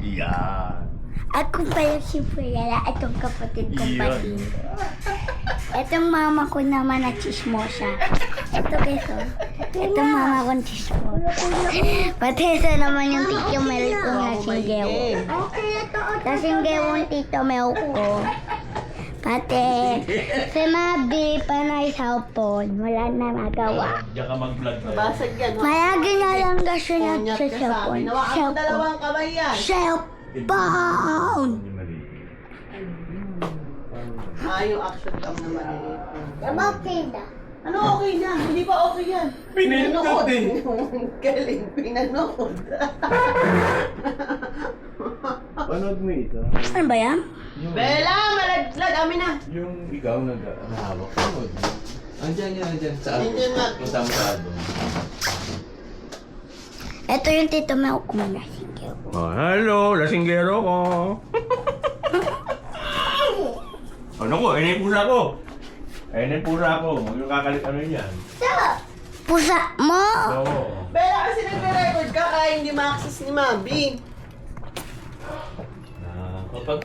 Yan. Ako pala si Fuyala, itong kapatid kong Yun. pati. Itong mama ko naman na chismosa. Ito keso. Itong mama kong chismosa. Pati ito naman yung tito Mel ko na singgew. Kasinggew tito Mel ko. Pati si Mabi panay cellphone. Wala na magawa. Diyan ka mag-vlog tayo. Basag yan. Mayagi na lang kasi na sa cellphone. Nawakan mo dalawang kamay yan. Cellphone! Hindi mali. Yung action cam na maliit. Okay na. Ano okay na? Hindi pa okay yan. Pinindot eh. Galing, pinanood. Panood mo ito. Ano ba yan? Bella, malaglag. Amin na. Yung ikaw nahawak. Panood mo. Andiyan yan, andiyan. Sa album. Andiyan nga. Punta mo sa album. Ito yung tito Mel ko na singgew. Oh, hello, lasinggero ko. Ano ko? Ayun yung pusa ko. Ayun yung pusa ko. Huwag yung kakalit ano yan. Pusa mo! Oo. Bella, kasi nagre-record ka kaya hindi ma-access ni Mabi. Kapag